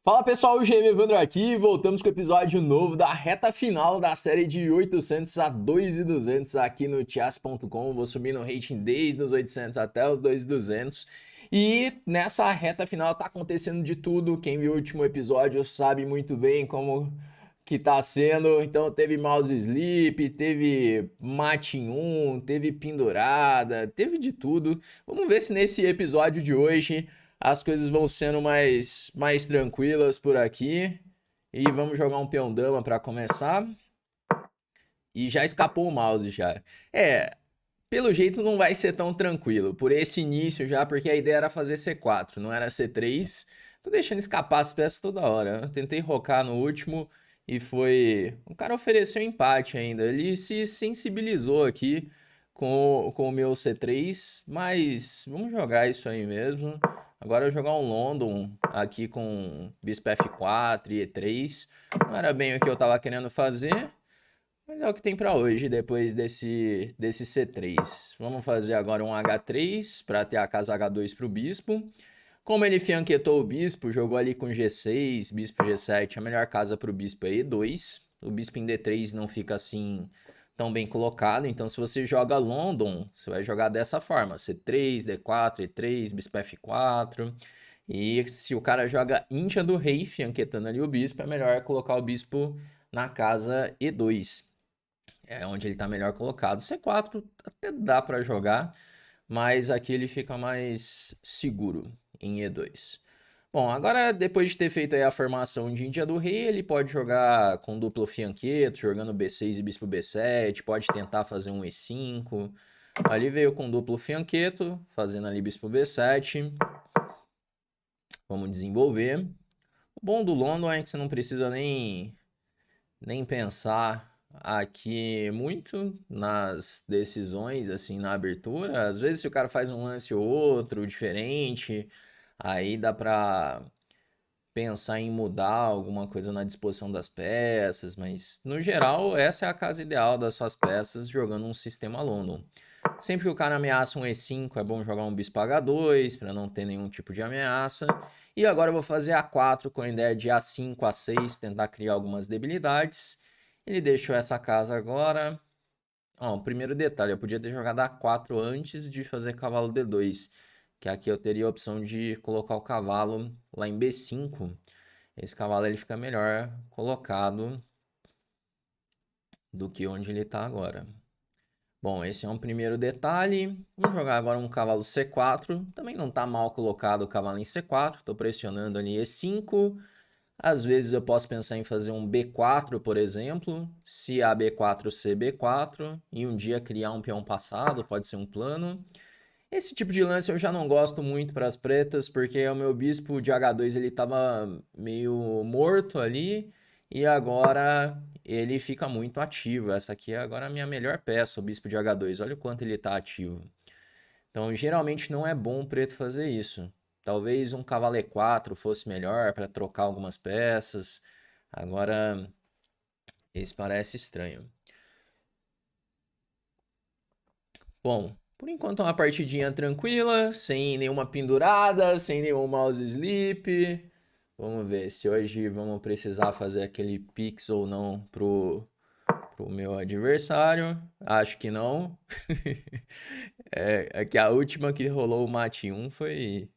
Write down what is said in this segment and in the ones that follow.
Fala pessoal, o GM Evandro aqui, voltamos com o episódio novo da reta final da série de 800 a 2.200 aqui no Chess.com. Vou subir no rating desde os 800 até os 2.200. E nessa reta final tá acontecendo de tudo. Quem viu o último episódio sabe muito bem como que tá sendo. Então teve mouse sleep, teve mate em 1, teve pendurada, teve de tudo. Vamos ver se nesse episódio de hoje as coisas vão sendo mais tranquilas por aqui. E vamos jogar um peão dama para começar. E já escapou o mouse já. Pelo jeito não vai ser tão tranquilo. Por esse início já, porque a ideia era fazer C4, não era C3. Tô deixando escapar as peças toda hora. Eu tentei rocar no último e foi... O cara ofereceu empate ainda. Ele se sensibilizou aqui com o meu C3, mas vamos jogar isso aí mesmo. Agora eu vou jogar um London aqui com bispo F4 e E3. Não era bem o que eu tava querendo fazer, mas é o que tem pra hoje, depois desse C3. Vamos fazer agora um H3 para ter a casa H2 pro bispo. Como ele fianquetou o bispo, jogou ali com G6, bispo G7, a melhor casa pro bispo é E2. O bispo em D3 não fica assim tão bem colocado, então se você joga London, você vai jogar dessa forma, C3, D4, E3, bispo F4. E se o cara joga Índia do rei, fianquetando ali o bispo, é melhor colocar o bispo na casa E2. É onde ele tá melhor colocado. C4 até dá para jogar, mas aqui ele fica mais seguro em E2. Bom, agora depois de ter feito aí a formação de Índia do Rei, ele pode jogar com duplo fianqueto, jogando B6 e bispo B7, pode tentar fazer um E5. Ali veio com duplo fianqueto, fazendo ali bispo B7. Vamos desenvolver. O bom do London é que você não precisa nem pensar aqui muito nas decisões, assim, na abertura. Às vezes, se o cara faz um lance ou outro diferente, aí dá pra pensar em mudar alguma coisa na disposição das peças, mas no geral, essa é a casa ideal das suas peças jogando um sistema London. Sempre que o cara ameaça um E5, é bom jogar um bispo H2 para não ter nenhum tipo de ameaça. E agora eu vou fazer A4 com a ideia de A5, A6, tentar criar algumas debilidades. Ele deixou essa casa agora. Ó, o primeiro detalhe, eu podia ter jogado A4 antes de fazer cavalo D2, que aqui eu teria a opção de colocar o cavalo lá em B5. Esse cavalo ele fica melhor colocado do que onde ele está agora. Bom, esse é um primeiro detalhe. Vamos jogar agora um cavalo C4. Também não está mal colocado o cavalo em C4. Estou pressionando ali E5. Às vezes eu posso pensar em fazer um B4, por exemplo. Se A B4, C B4. E um dia criar um peão passado, pode ser um plano. Esse tipo de lance eu já não gosto muito para as pretas, porque o meu bispo de H2 ele estava meio morto ali. E agora ele fica muito ativo. Essa aqui é agora a minha melhor peça, o bispo de H2. Olha o quanto ele está ativo. Então, geralmente não é bom o preto fazer isso. Talvez um cavalo E4 fosse melhor para trocar algumas peças. Agora, esse parece estranho. Bom, por enquanto é uma partidinha tranquila, sem nenhuma pendurada, sem nenhum mouse sleep. Vamos ver se hoje vamos precisar fazer aquele pix ou não pro meu adversário. Acho que não. É que a última que rolou o mate 1 foi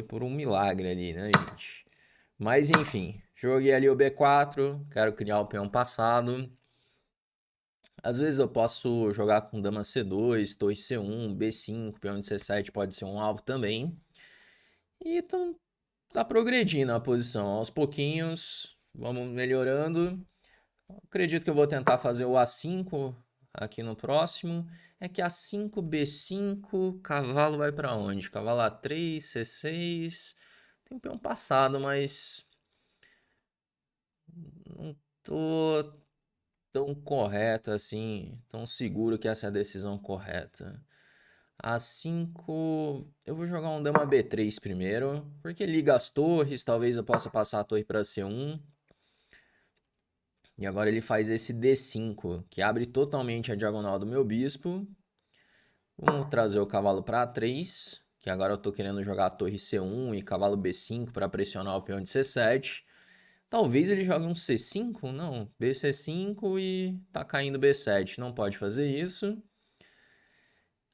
por um milagre ali, né, gente? Mas enfim, joguei ali o B4, quero criar o peão passado. Às vezes eu posso jogar com dama C2, torre C1, B5, peão de C7 pode ser um alvo também. E então tá progredindo a posição aos pouquinhos, vamos melhorando. Acredito que eu vou tentar fazer o A5 aqui no próximo. É que A5, B5, cavalo vai para onde? Cavalo A3, C6. Tem um peão passado, mas não tô tão correto assim, tão seguro que essa é a decisão correta. A5, eu vou jogar um dama B3 primeiro, porque liga as torres, talvez eu possa passar a torre para C1. E agora ele faz esse D5, que abre totalmente a diagonal do meu bispo. Vamos trazer o cavalo para A3, que agora eu tô querendo jogar a torre C1 e cavalo B5 para pressionar o peão de C7. Talvez ele jogue um C5, não, BC5 e tá caindo B7, não pode fazer isso.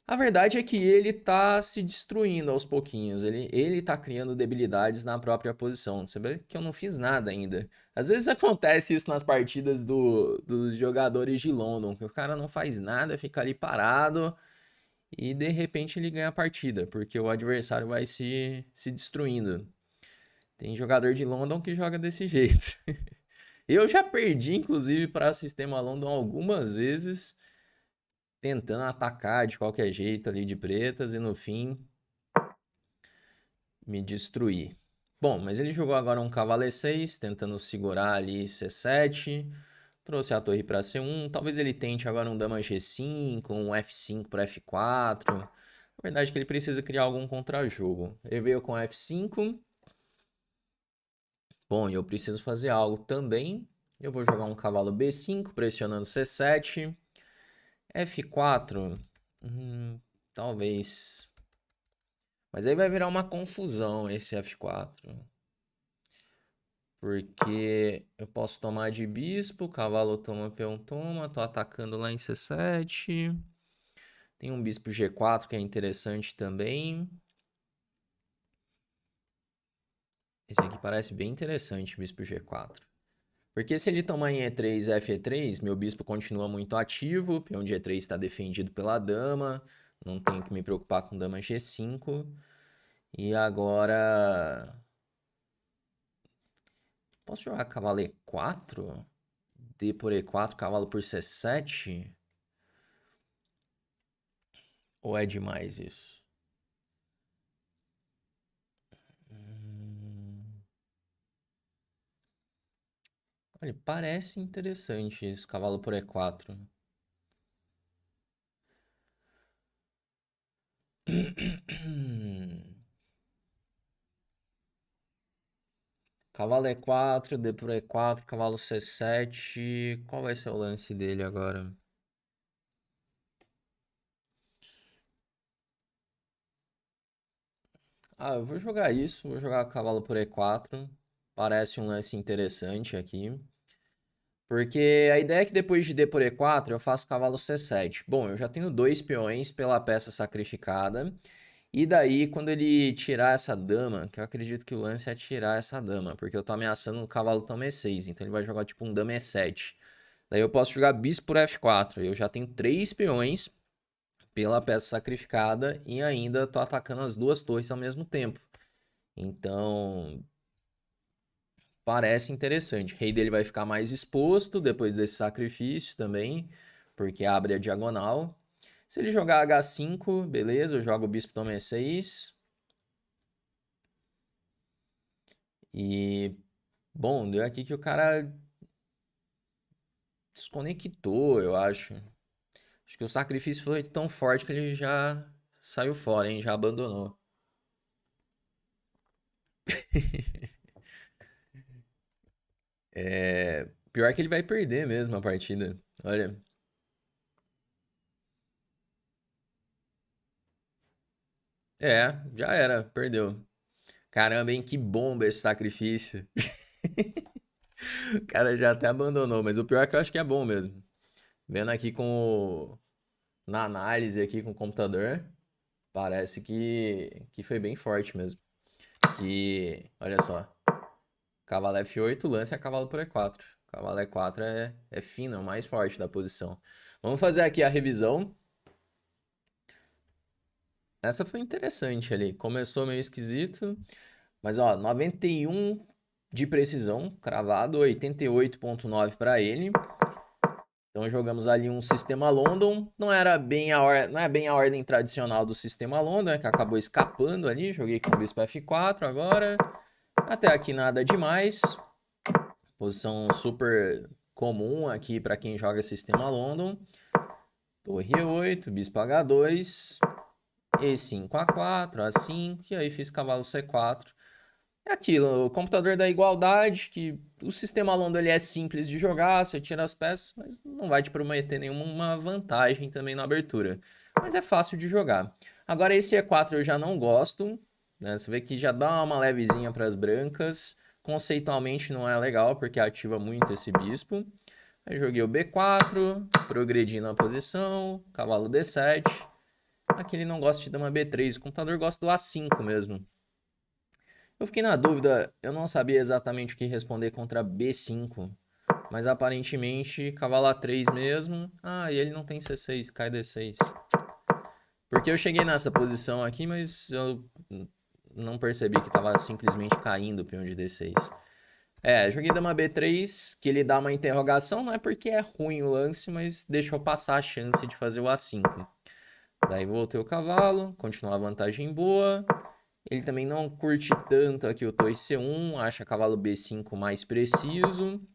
A verdade é que ele tá se destruindo aos pouquinhos, ele tá criando debilidades na própria posição. Você vê que eu não fiz nada ainda. Às vezes acontece isso nas partidas dos jogadores de London, que o cara não faz nada, fica ali parado e de repente ele ganha a partida, porque o adversário vai se destruindo. Tem jogador de London que joga desse jeito. Eu já perdi, inclusive, para sistema London algumas vezes, tentando atacar de qualquer jeito ali de pretas e no fim me destruir. Bom, mas ele jogou agora um cavalo E6, tentando segurar ali C7, trouxe a torre para C1, talvez ele tente agora um dama G5, um F5 para F4. Na verdade é que ele precisa criar algum contra-jogo. Ele veio com F5. Bom, e eu preciso fazer algo também. Eu vou jogar um cavalo B5, pressionando C7. F4, talvez. Mas aí vai virar uma confusão esse F4. Porque eu posso tomar de bispo, cavalo toma, peão toma, tô atacando lá em C7. Tem um bispo G4 que é interessante também. Esse aqui parece bem interessante, bispo G4. Porque se ele tomar em E3, F3, meu bispo continua muito ativo, o peão de E3 está defendido pela dama, não tenho que me preocupar com dama G5. E agora... Posso jogar cavalo E4? D por E4, cavalo por C7? Ou é demais isso? Olha, parece interessante isso, cavalo por E4. Cavalo E4, D por E4, cavalo C7. Qual vai ser o lance dele agora? Ah, eu vou jogar isso, vou jogar cavalo por E4. Parece um lance interessante aqui. Porque a ideia é que depois de D por E4 eu faço cavalo C7. Bom, eu já tenho 2 peões pela peça sacrificada. E daí, quando ele tirar essa dama, que eu acredito que o lance é tirar essa dama, porque eu tô ameaçando o cavalo toma E6, então ele vai jogar tipo um dama E7. Daí eu posso jogar bispo por F4. Eu já tenho 3 peões pela peça sacrificada e ainda tô atacando as 2 torres ao mesmo tempo. Então, parece interessante. O rei dele vai ficar mais exposto depois desse sacrifício também, porque abre a diagonal. Se ele jogar H5, beleza, eu jogo o bispo toma E6. E, bom, deu aqui que o cara desconectou, eu acho. Acho que o sacrifício foi tão forte que ele já saiu fora, hein? Já abandonou. Pior que ele vai perder mesmo a partida. Olha. É, já era, perdeu. Caramba, hein? Que bomba esse sacrifício. O cara já até abandonou, mas o pior é que eu acho que é bom mesmo. Vendo aqui na análise aqui com o computador, parece que foi bem forte mesmo. Que, olha só, cavalo F8, lance a cavalo por E4. Cavalo E4 é fino, é o mais forte da posição. Vamos fazer aqui a revisão. Essa foi interessante ali. Começou meio esquisito, mas ó, 91 de precisão, cravado, 88,9 para ele. Então jogamos ali um sistema London, não era bem não é bem a ordem tradicional do sistema London, né, que acabou escapando ali. Joguei com o bispo F4 agora. Até aqui nada demais. Posição super comum aqui para quem joga sistema London. Torre E8, bispo H2, E5 A4, A5, e aí fiz cavalo C4. É aquilo, o computador da igualdade, que o sistema London ele é simples de jogar, você tira as peças, mas não vai te prometer nenhuma vantagem também na abertura. Mas é fácil de jogar. Agora esse E4 eu já não gosto, né? Você vê que já dá uma levezinha para as brancas. Conceitualmente não é legal, porque ativa muito esse bispo. Aí joguei o B4, progredi na posição, cavalo D7. Aqui ele não gosta de dama B3, o computador gosta do A5 mesmo. Eu fiquei na dúvida, eu não sabia exatamente o que responder contra B5. Mas aparentemente cavalo A3 mesmo. Ah, e ele não tem C6, cai D6. Porque eu cheguei nessa posição aqui, mas eu não percebi que tava simplesmente caindo o peão de D6. É, joguei dama B3, que ele dá uma interrogação, não é porque é ruim o lance, mas deixou passar a chance de fazer o A5. Daí voltei o cavalo, continua a vantagem boa. Ele também não curte tanto aqui o torre C1, acha cavalo B5 mais preciso.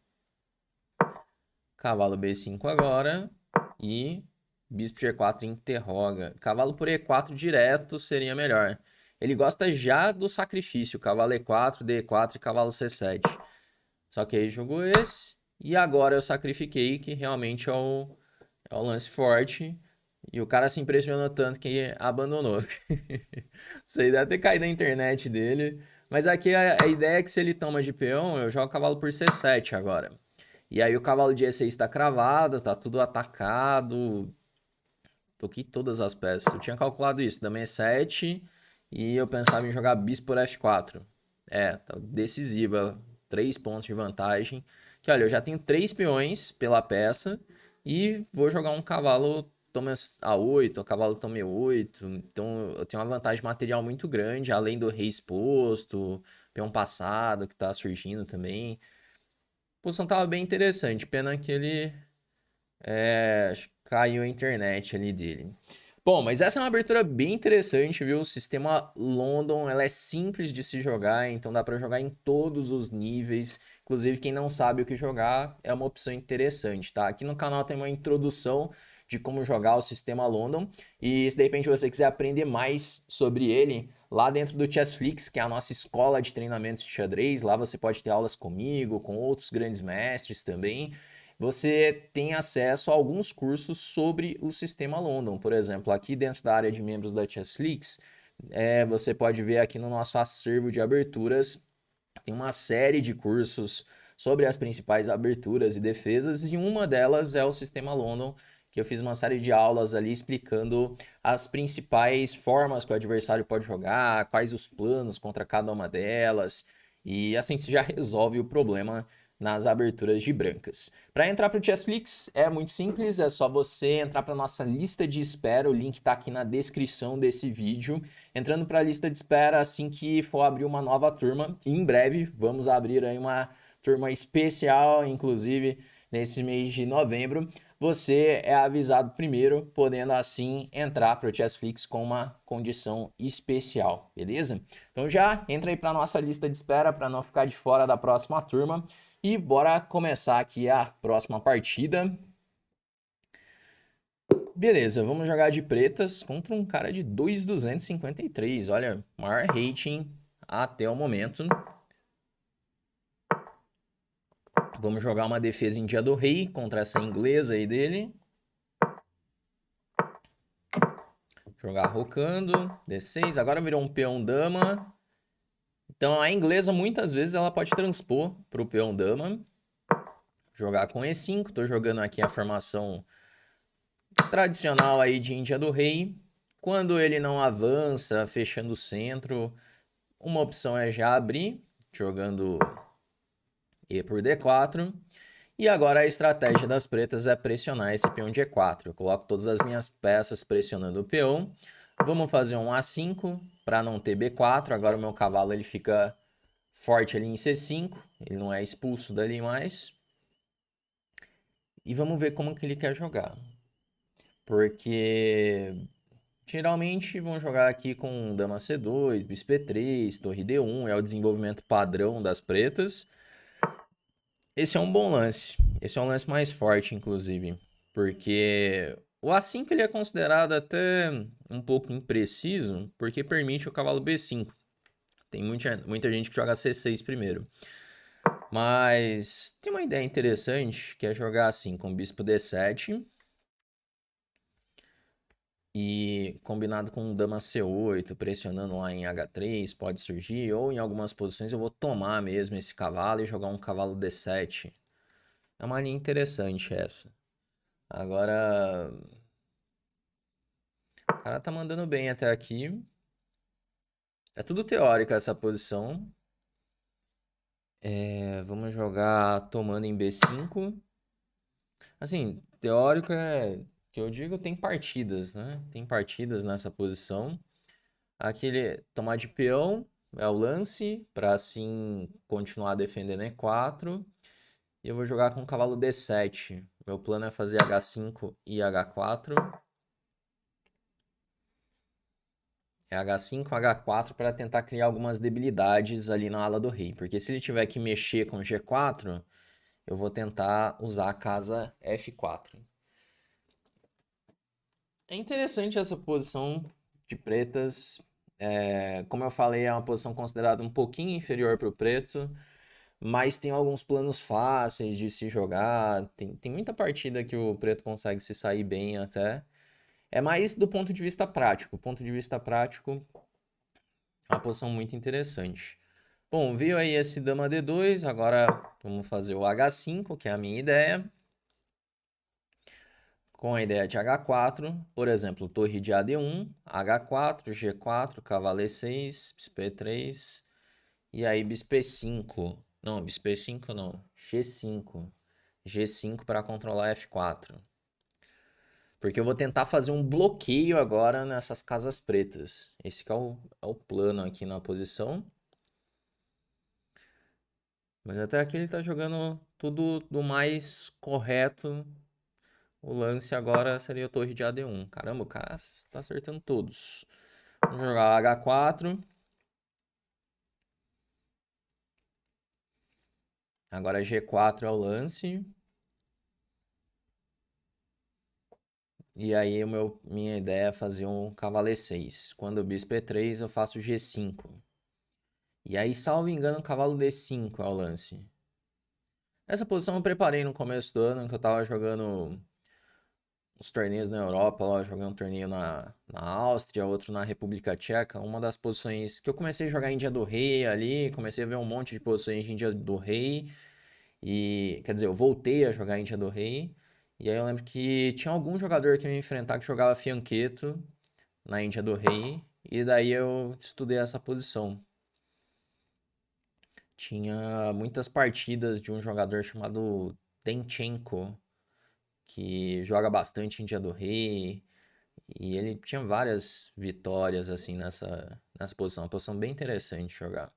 Cavalo B5 agora e bispo G4 interroga. Cavalo por E4 direto seria melhor. Ele gosta já do sacrifício, cavalo E4, D4 e cavalo C7. Só que aí jogou esse e agora eu sacrifiquei, que realmente é o lance forte. E o cara se impressionou tanto que abandonou. Você deve ter caído na internet dele. Mas aqui a ideia é que se ele toma de peão, eu jogo o cavalo por C7 agora. E aí o cavalo de E6 tá cravado, tá tudo atacado. Toquei todas as peças. Eu tinha calculado isso, dama E7 e eu pensava em jogar bispo por F4. É, tá decisiva. 3 pontos de vantagem. Que olha, eu já tenho 3 peões pela peça e vou jogar um cavalo toma A8, o cavalo toma E8. Então eu tenho uma vantagem material muito grande, além do rei exposto, peão passado que tá surgindo também. A posição tava bem interessante, pena que ele acho que caiu a internet ali dele. Bom, mas essa é uma abertura bem interessante, viu? O sistema London, ela é simples de se jogar, então dá para jogar em todos os níveis. Inclusive, quem não sabe o que jogar é uma opção interessante, tá? Aqui no canal tem uma introdução de como jogar o sistema London. E se de repente você quiser aprender mais sobre ele, lá dentro do Chessflix, que é a nossa escola de treinamentos de xadrez, lá você pode ter aulas comigo, com outros grandes mestres também. Você tem acesso a alguns cursos sobre o sistema London. Por exemplo, aqui dentro da área de membros da Chessflix, você pode ver aqui no nosso acervo de aberturas, tem uma série de cursos sobre as principais aberturas e defesas, e uma delas é o sistema London, que eu fiz uma série de aulas ali explicando as principais formas que o adversário pode jogar, quais os planos contra cada uma delas, e assim você já resolve o problema nas aberturas de brancas. Para entrar para o Chessflix é muito simples, é só você entrar para nossa lista de espera, o link está aqui na descrição desse vídeo. Entrando para a lista de espera assim que for abrir uma nova turma, e em breve vamos abrir aí uma turma especial, inclusive nesse mês de novembro. Você é avisado primeiro, podendo assim entrar para o Chessflix com uma condição especial, beleza? Então já entra aí para nossa lista de espera para não ficar de fora da próxima turma. E bora começar aqui a próxima partida. Beleza, vamos jogar de pretas contra um cara de 2.253. Olha, maior rating até o momento. Vamos jogar uma defesa em dia do rei contra essa inglesa aí dele. Jogar rocando, D6. Agora virou um peão dama. Então a inglesa muitas vezes ela pode transpor para o peão dama. Jogar com E5. Tô jogando aqui a formação tradicional aí de Índia do Rei. Quando ele não avança, fechando o centro, uma opção é já abrir, jogando E por D4. E agora a estratégia das pretas é pressionar esse peão de E4. Eu coloco todas as minhas peças pressionando o peão. Vamos fazer um A5 para não ter B4. Agora o meu cavalo ele fica forte ali em C5. Ele não é expulso dali mais. E vamos ver como que ele quer jogar. Porque geralmente vão jogar aqui com dama C2, bispo E3, torre D1, é o desenvolvimento padrão das pretas. Esse é um bom lance, esse é um lance mais forte, inclusive, porque o A5 ele é considerado até um pouco impreciso, porque permite o cavalo B5. Tem muita gente que joga C6 primeiro. Mas tem uma ideia interessante, que é jogar assim, com bispo D7. E combinado com dama C8, pressionando lá em H3, pode surgir. Ou em algumas posições eu vou tomar mesmo esse cavalo e jogar um cavalo D7. É uma linha interessante essa. Agora, o cara tá mandando bem até aqui. É tudo teórico essa posição. Vamos jogar tomando em B5. Assim, teórico é que eu digo tem partidas, né? Tem partidas nessa posição. Aquele tomar de peão é o lance, para assim continuar defendendo E4. E eu vou jogar com o cavalo D7. Meu plano é fazer H5 e H4. É H5, H4 para tentar criar algumas debilidades ali na ala do rei. Porque se ele tiver que mexer com G4, eu vou tentar usar a casa F4. É interessante essa posição de pretas. Como eu falei, é uma posição considerada um pouquinho inferior para o preto, mas tem alguns planos fáceis de se jogar. Tem muita partida que o preto consegue se sair bem até. É mais do ponto de vista prático. Do ponto de vista prático, é uma posição muito interessante. Bom, veio aí esse dama D2, agora vamos fazer o H5, que é a minha ideia. Com a ideia de H4, por exemplo, torre de AD1, H4, G4, cavalo E6, bispo E3, e aí bispo E5. Não, bispo E5 não, G5. G5 para controlar F4. Porque eu vou tentar fazer um bloqueio agora nessas casas pretas. Esse que é o plano aqui na posição. Mas até aqui ele tá jogando tudo do mais correto. O lance agora seria a torre de AD1. Caramba, o cara tá acertando todos. Vamos jogar H4. Agora G4 é o lance. E aí minha ideia é fazer um cavalo E6. Quando o bispo E3, eu faço G5. E aí, salvo engano, cavalo D5 é o lance. Essa posição eu preparei no começo do ano, que eu tava jogando uns torneios na Europa, lá jogando um torneio na Áustria, outro na República Tcheca. Uma das posições que eu comecei a jogar Índia do Rei ali, comecei a ver um monte de posições de Índia do Rei. E, quer dizer, eu voltei a jogar Índia do Rei. E aí eu lembro que tinha algum jogador que eu ia enfrentar que jogava fianqueto na Índia do Rei. E daí eu estudei essa posição. Tinha muitas partidas de um jogador chamado Tenchenko, que joga bastante Índia do Rei. E ele tinha várias vitórias assim nessa posição. Uma posição bem interessante de jogar.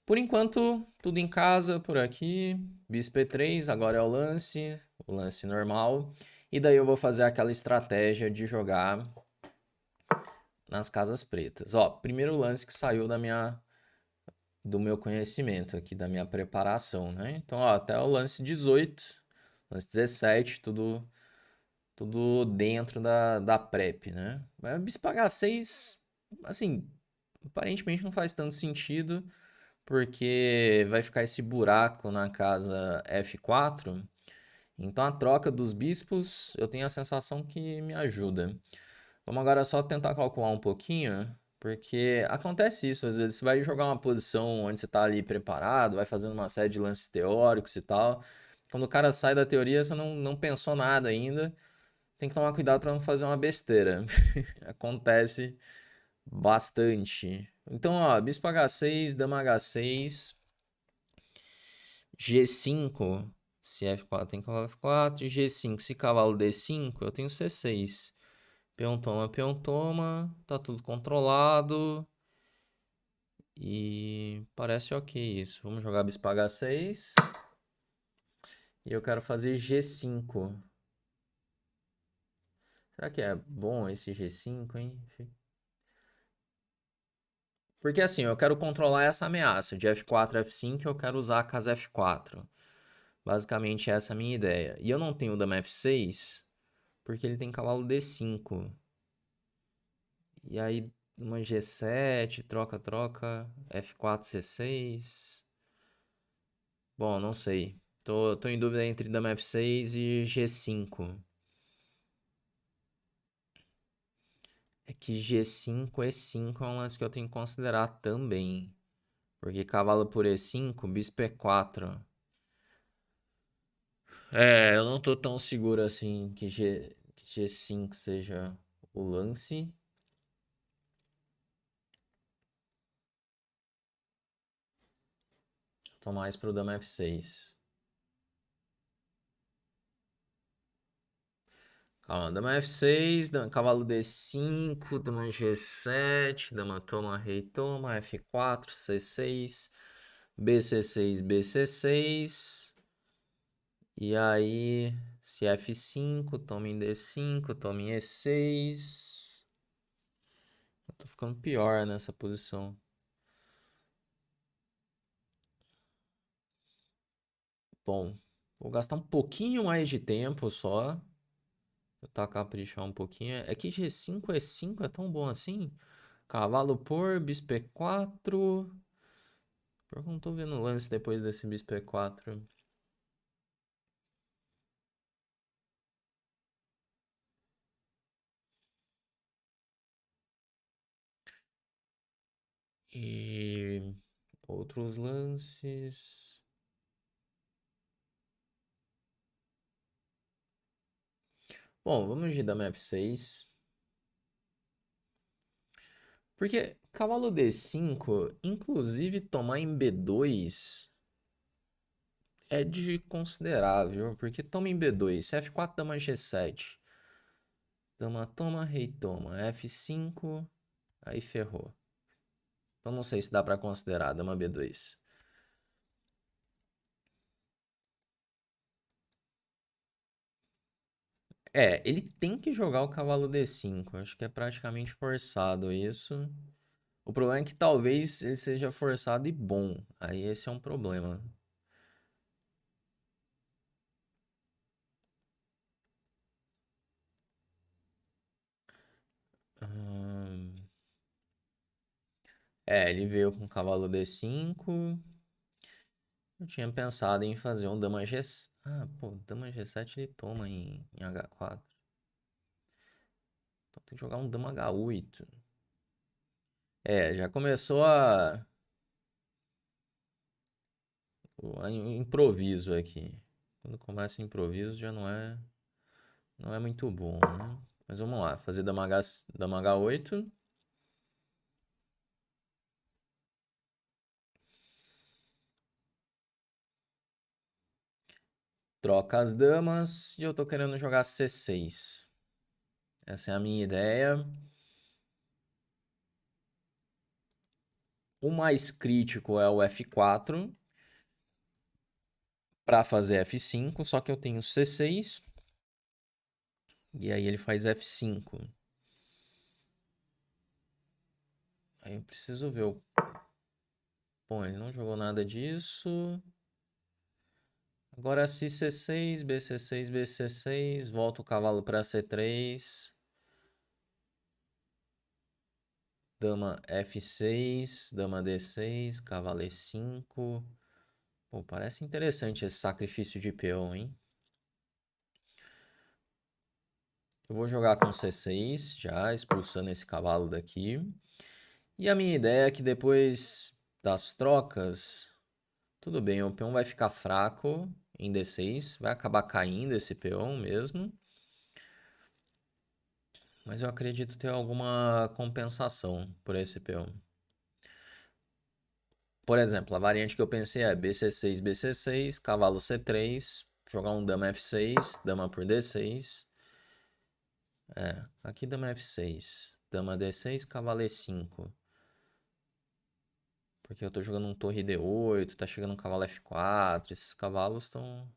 Por enquanto, tudo em casa por aqui. Bispo E3, agora é o lance normal. E daí eu vou fazer aquela estratégia de jogar nas casas pretas. Ó, primeiro lance que saiu do meu conhecimento aqui, da minha preparação, né? Então, ó, até o lance 18, lance 17, tudo dentro da prep, né? Mas bispo H6, assim, aparentemente não faz tanto sentido, porque vai ficar esse buraco na casa F4. Então a troca dos bispos eu tenho a sensação que me ajuda. Vamos agora só tentar calcular um pouquinho, porque acontece isso, às vezes você vai jogar uma posição onde você está ali preparado, vai fazendo uma série de lances teóricos e tal. Quando o cara sai da teoria, você não pensou nada ainda. Tem que tomar cuidado para não fazer uma besteira. Acontece bastante. Então, ó, bispo H6, dama H6, G5, se F4 tem cavalo F4, e G5, se cavalo D5, eu tenho C6. Peão toma, tá tudo controlado. E parece ok isso. Vamos jogar bispo H6. E eu quero fazer G5. Será que é bom esse G5, hein? Porque assim, eu quero controlar essa ameaça de F4, F5, eu quero usar a casa F4. Basicamente essa é a minha ideia. E eu não tenho dama F6, porque ele tem cavalo D5. E aí, uma G7, troca, F4, C6. Bom, não sei. Tô em dúvida entre dama F6 e G5. É que G5, E5 é um lance que eu tenho que considerar também. Porque cavalo por E5, bispo E4. É, eu não tô tão seguro assim que G5 seja o lance. Tô mais pro dama F6. Calma, dama F6, cavalo D5, dama G7, dama toma, rei toma, F4, C6, BC6, BC6. E aí, se F5, toma em D5, toma em E6. Eu tô ficando pior nessa posição. Bom, vou gastar um pouquinho mais de tempo só. Tentar caprichar um pouquinho. É que G5, E5 é tão bom assim? Cavalo por, bispo E4. Pior que eu não tô vendo o lance depois desse bispo E4. E outros lances. Bom, vamos de dama F6. Porque cavalo D5, inclusive tomar em B2 é de considerável. Porque toma em B2, F4, dama G7. Dama toma, rei toma. F5, aí ferrou. Então não sei se dá pra considerar dama B2. É, ele tem que jogar o cavalo D5. Acho que é praticamente forçado isso. O problema é que talvez ele seja forçado e bom. Aí esse é um problema. Hum, É, ele veio com cavalo D5. Eu tinha pensado em fazer um dama G... Ah, pô, dama G7 ele toma em H4. Então tem que jogar um dama H8. É, já começou o improviso aqui. Quando começa o improviso já não é muito bom, né? Mas vamos lá, fazer dama H8. Troca as damas e eu tô querendo jogar C6. Essa é a minha ideia. O mais crítico é o F4 para fazer F5, só que eu tenho C6 e aí ele faz F5. Aí eu preciso ver o... Bom, ele não jogou nada disso. Agora se C6, BC6, BC6, volta o cavalo para C3. Dama F6, dama D6, cavalo E5. Pô, parece interessante esse sacrifício de peão, hein? Eu vou jogar com C6, já expulsando esse cavalo daqui. E a minha ideia é que depois das trocas, tudo bem, o peão vai ficar fraco em D6, vai acabar caindo esse peão mesmo. Mas eu acredito ter alguma compensação por esse peão. Por exemplo, a variante que eu pensei é BC6, BC6, cavalo C3, jogar um dama F6, dama por D6. É, aqui dama F6, dama D6, cavalo E5. Porque eu tô jogando um torre D8, tá chegando um cavalo F4, esses cavalos estão...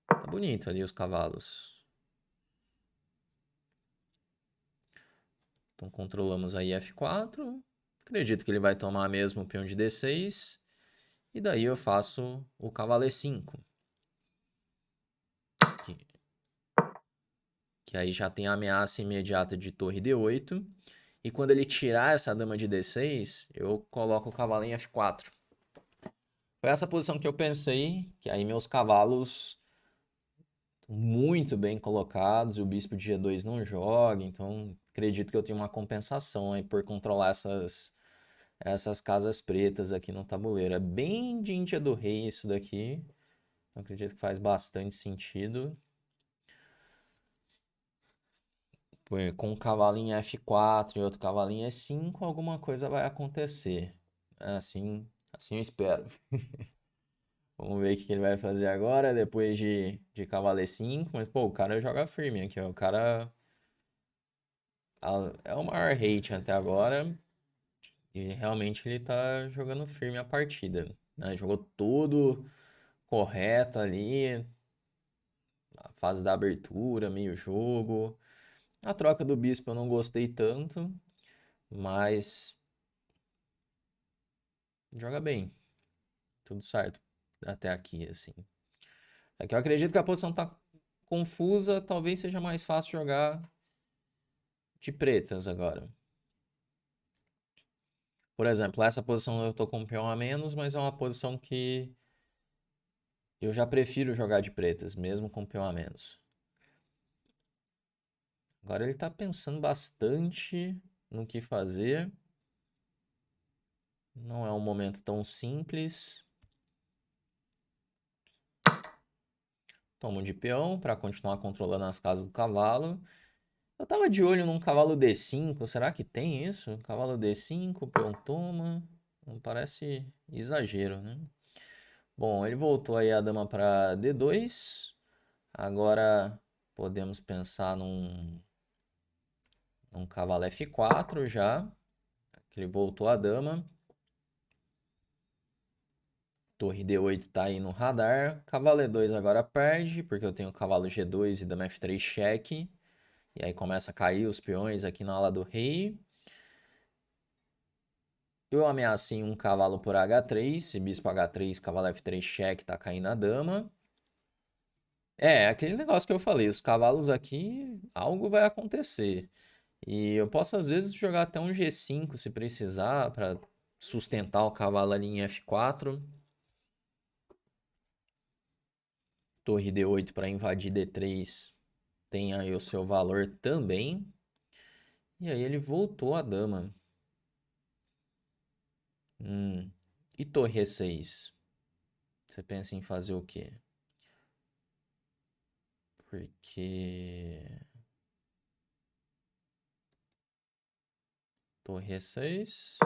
Tá bonito ali os cavalos. Então controlamos aí F4. Acredito que ele vai tomar mesmo o peão de D6. E daí eu faço o cavalo E5. Que, que aí já tem a ameaça imediata de torre D8. E quando ele tirar essa dama de D6, eu coloco o cavalo em F4. Foi essa posição que eu pensei, que aí meus cavalos muito bem colocados e o bispo de G2 não joga, então acredito que eu tenho uma compensação aí por controlar essas casas pretas aqui no tabuleiro. É bem de Índia do Rei isso daqui, então acredito que faz bastante sentido. Com um cavalo em F4 e outro cavalo em E5, alguma coisa vai acontecer. Assim eu espero. Vamos ver o que ele vai fazer agora, depois de cavalo E5. Mas, pô, o cara joga firme aqui, ó. O cara é o maior hate até agora. E realmente ele tá jogando firme a partida, né? Jogou tudo correto ali. A fase da abertura, meio jogo. A troca do bispo eu não gostei tanto, mas joga bem. Tudo certo até aqui, assim. É que eu acredito que a posição tá confusa, talvez seja mais fácil jogar de pretas agora. Por exemplo, essa posição eu tô com um peão a menos, mas é uma posição que eu já prefiro jogar de pretas, mesmo com peão a menos. Agora ele tá pensando bastante no que fazer. Não é um momento tão simples. Tomo de peão para continuar controlando as casas do cavalo. Eu tava de olho num cavalo D5. Será que tem isso? Cavalo D5, peão toma. Não parece exagero, né? Bom, ele voltou aí a dama para D2. Agora podemos pensar num cavalo F4 já. Que ele voltou a dama. Torre D8 tá aí no radar. Cavalo E2 agora perde, porque eu tenho cavalo G2 e dama F3 cheque. E aí começa a cair os peões aqui na ala do rei. Eu ameacei um cavalo por H3. Se bispo H3, cavalo F3 cheque, tá caindo a dama. É, aquele negócio que eu falei. Os cavalos aqui, algo vai acontecer. E eu posso às vezes jogar até um G5 se precisar, para sustentar o cavalo ali em F4. Torre D8 para invadir D3 tem aí o seu valor também. E aí ele voltou a dama. E torre E6? Você pensa em fazer o quê? Porque torre E6.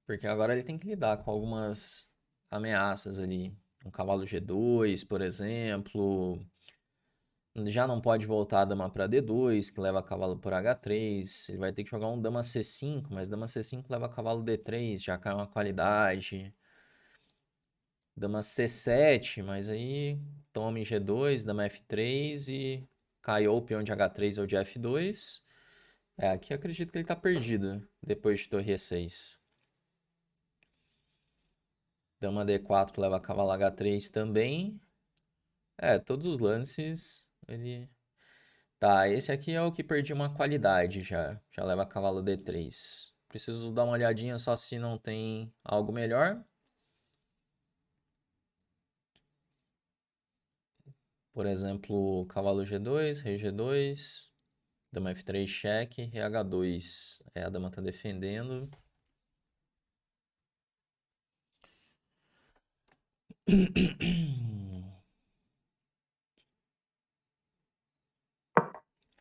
Porque agora ele tem que lidar com algumas ameaças ali. Um cavalo G2, por exemplo. Já não pode voltar a dama para D2, que leva cavalo por H3. Ele vai ter que jogar um dama C5, mas dama C5 leva cavalo D3, já cai uma qualidade. Dama C7, mas aí toma em G2, dama F3 e caiu o peão de H3 ou de F2. É, aqui acredito que ele tá perdido depois de torre E6. Dama D4 leva cavalo H3 também. É, todos os lances ele... Tá, esse aqui é o que perdi uma qualidade já. Já leva cavalo D3. Preciso dar uma olhadinha só se não tem algo melhor. Por exemplo, cavalo G2, rei G2, dama F3 cheque, rei H2. É, a dama tá defendendo.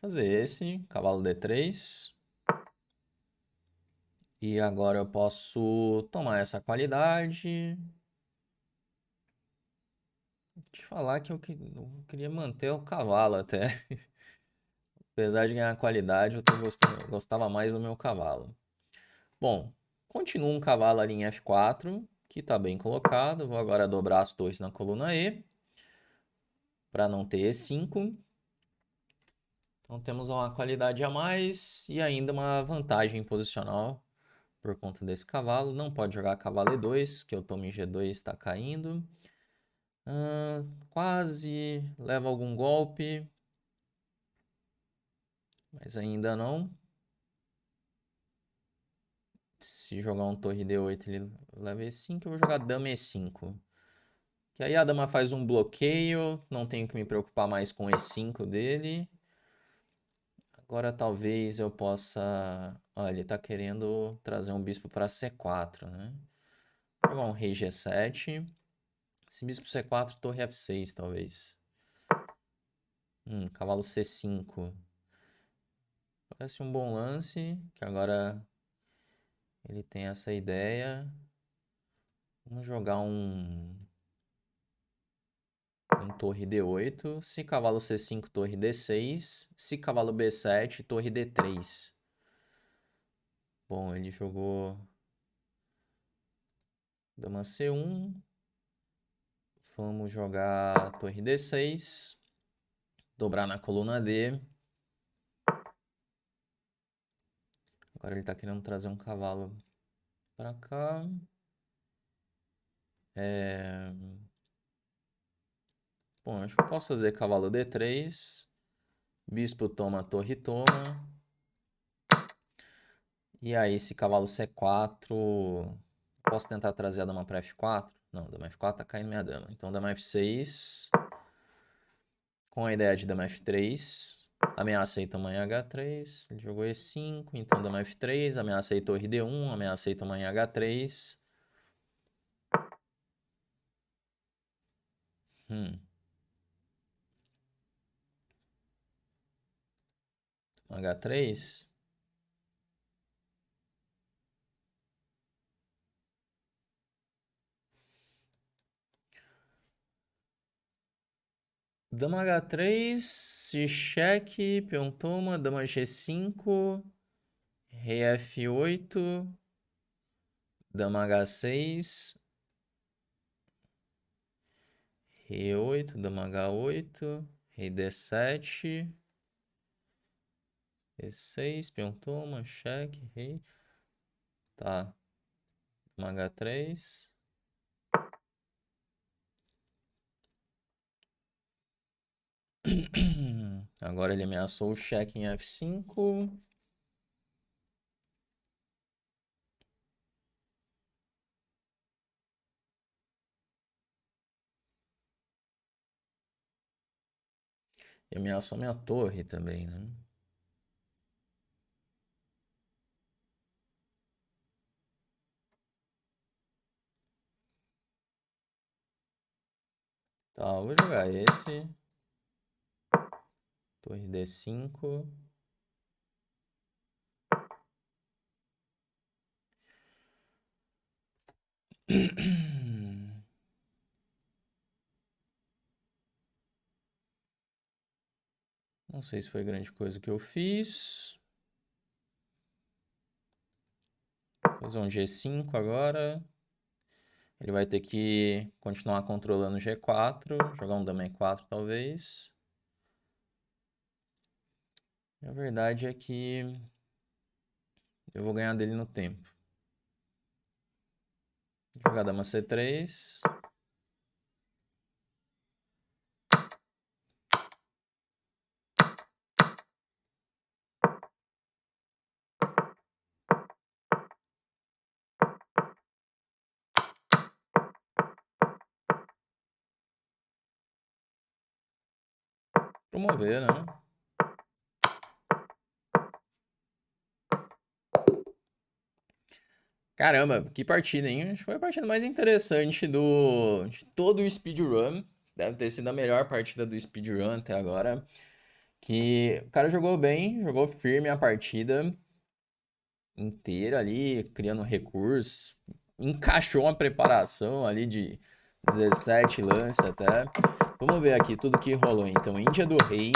Fazer esse, cavalo D3. E agora eu posso tomar essa qualidade. Te falar que eu queria manter o cavalo até. Apesar de ganhar qualidade, eu gostava mais do meu cavalo. Bom, continua um cavalo ali em F4, que está bem colocado. Vou agora dobrar as torres na coluna E, para não ter E5. Então temos uma qualidade a mais e ainda uma vantagem posicional por conta desse cavalo. Não pode jogar cavalo E2, que eu tomo em G2 está caindo. Quase leva algum golpe, mas ainda não. Se jogar um torre D8, ele leva E5, eu vou jogar dama E5. Que aí a dama faz um bloqueio, não tenho que me preocupar mais com o E5 dele. Agora talvez eu possa... Olha, ele tá querendo trazer um bispo para C4, né? Vou jogar um rei G7. Esse bispo C4, torre F6, talvez. Cavalo C5. Parece um bom lance, que agora ele tem essa ideia. Vamos jogar um torre D8. Se cavalo C5, torre D6. Se cavalo B7, torre D3. Bom, ele jogou dama C1. Vamos jogar torre D6. Dobrar na coluna D. Agora ele tá querendo trazer um cavalo pra cá. Bom, acho que eu posso fazer cavalo D3. Bispo toma, torre toma. E aí, esse cavalo C4... Posso tentar trazer a dama para F4? Não, dama F4 tá caindo minha dama. Então, dama F6. Com a ideia de dama F3. Ameaça aí tamanho H3. Ele jogou E5. Então, dama F3. Ameaça aí torre D1. Ameaça aí tamanho H3. H3. Dama H3. Cheque. Peão toma. Dama G5. Rei F8. Dama H6. Rei E8, dama H8, rei D7, E6, peão toma, cheque, rei. Tá, dama H3. Agora ele ameaçou o cheque em F5. E ameaçou minha torre também, né? Tá, eu vou jogar esse. Torre D5. Não sei se foi grande coisa que eu fiz. Vou fazer um G5 agora. Ele vai ter que continuar controlando o G4. Jogar um dama E4 talvez. A verdade é que eu vou ganhar dele no tempo. Jogar dama C3. Promover, né? Caramba, que partida, hein? Acho que foi a partida mais interessante de todo o speedrun. Deve ter sido a melhor partida do speedrun até agora. Que o cara jogou bem, jogou firme a partida inteira ali, criando recursos. Encaixou uma preparação ali de 17 lances até. Vamos ver aqui tudo que rolou. Então, Índia do Rei.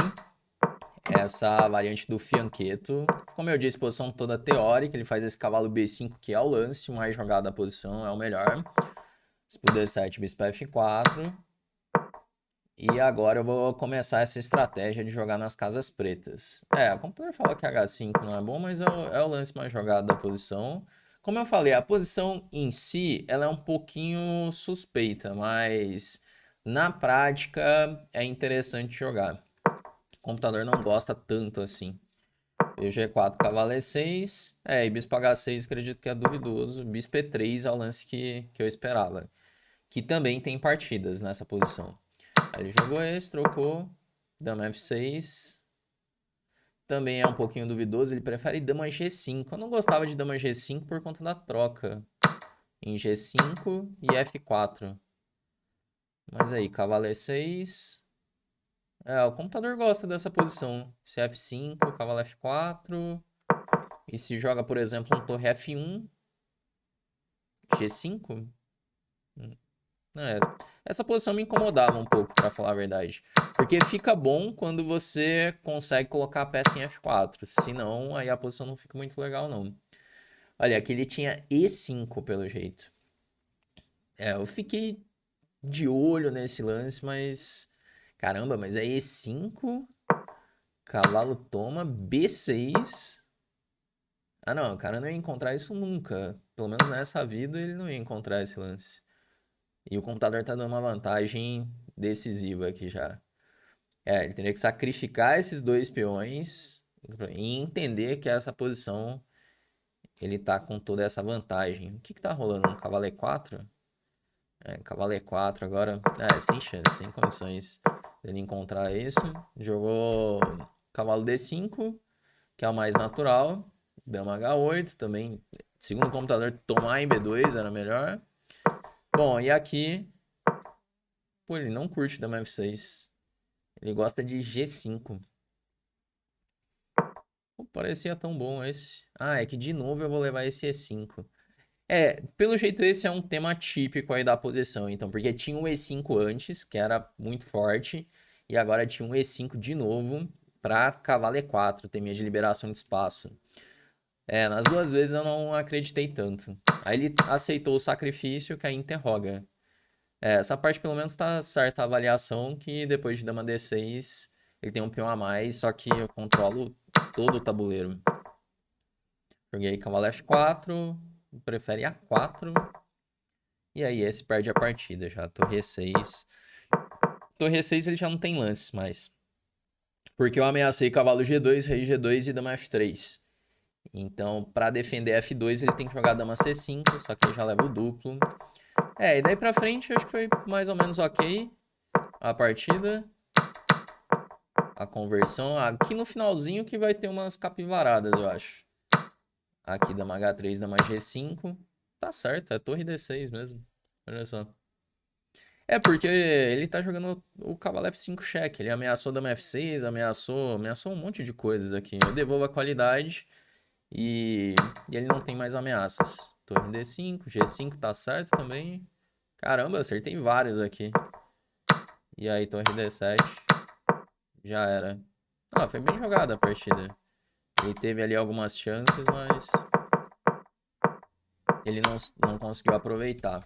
Essa variante do fianqueto. Como eu disse, posição toda teórica. Ele faz esse cavalo B5, que é o lance mais jogado da posição, é o melhor. Bispo D7, bispo F4. E agora eu vou começar essa estratégia de jogar nas casas pretas. O computador fala que H5 não é bom, mas é o lance mais jogado da posição. Como eu falei, a posição em si, ela é um pouquinho suspeita, mas na prática é interessante jogar. O computador não gosta tanto assim. E G4, cavalo E6. E bispo H6 acredito que é duvidoso. Bispo E3 é o lance que eu esperava. Que também tem partidas nessa posição. Aí ele jogou esse, trocou. Dama F6. Também é um pouquinho duvidoso. Ele prefere dama G5. Eu não gostava de dama G5 por conta da troca. Em G5 e F4. Mas aí, cavalo E6. O computador gosta dessa posição. Se F5, cavalo F4. E se joga, por exemplo, um torre F1, G5. É, essa posição me incomodava um pouco, pra falar a verdade. Porque fica bom quando você consegue colocar a peça em F4. Senão, aí a posição não fica muito legal, não. Olha, aqui ele tinha E5, pelo jeito. Eu fiquei de olho nesse lance, mas... Caramba, mas é E5, cavalo toma, B6... Ah, não, o cara não ia encontrar isso nunca. Pelo menos nessa vida ele não ia encontrar esse lance. E o computador tá dando uma vantagem decisiva aqui já. Ele teria que sacrificar esses dois peões e entender que essa posição ele tá com toda essa vantagem. O que que tá rolando? Um cavalo E4? Cavalo E4 agora. Sem chance, sem condições dele encontrar isso. Jogou cavalo D5, que é o mais natural. Dama H8 também. Segundo o computador, tomar em B2 era melhor. Bom, e aqui... Pô, ele não curte dama F6. Ele gosta de G5. Pô, parecia tão bom esse. É que de novo eu vou levar esse E5. Pelo jeito esse é um tema típico aí da posição, então. Porque tinha um E5 antes, que era muito forte. E agora tinha um E5 de novo pra cavalo E4, teminha de liberação de espaço. Nas duas vezes eu não acreditei tanto. Aí ele aceitou o sacrifício, que aí interroga. Essa parte pelo menos tá certa a avaliação, que depois de dama D6 ele tem um peão a mais, só que eu controlo todo o tabuleiro. Joguei cavalo F4, prefere A4, e aí esse perde a partida já, torre E6. Torre E6 ele já não tem lances mais, porque eu ameacei cavalo G2, rei G2 e dama F3. Então, pra defender F2 ele tem que jogar dama C5, só que aí já leva o duplo. E daí pra frente acho que foi mais ou menos ok a partida. A conversão. Aqui no finalzinho que vai ter umas capivaradas, eu acho. Aqui dama H3, dama G5. Tá certo, é torre D6 mesmo. Olha só. Porque ele tá jogando o cavalo F5 cheque. Ele ameaçou dama F6, ameaçou um monte de coisas aqui. Eu devolvo a qualidade e ele não tem mais ameaças. Torre D5, G5 tá certo também. Caramba, acertei vários aqui. E aí, torre D7. Já era. Foi bem jogada a partida. Ele teve ali algumas chances, mas ele não conseguiu aproveitar.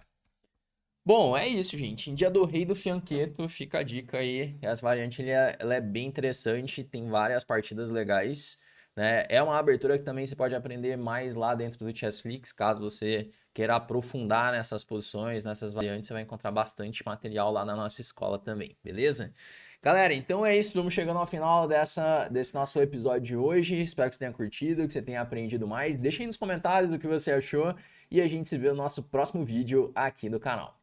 Bom, é isso, gente. Em dia do rei do fianqueto, fica a dica aí. Essa variante ela é bem interessante, tem várias partidas legais, né? É uma abertura que também você pode aprender mais lá dentro do Chessflix, caso você queira aprofundar nessas posições, nessas variantes, você vai encontrar bastante material lá na nossa escola também, beleza? Galera, então é isso, vamos chegando ao final desse nosso episódio de hoje. Espero que você tenha curtido, que você tenha aprendido mais. Deixa aí nos comentários o que você achou e a gente se vê no nosso próximo vídeo aqui do canal.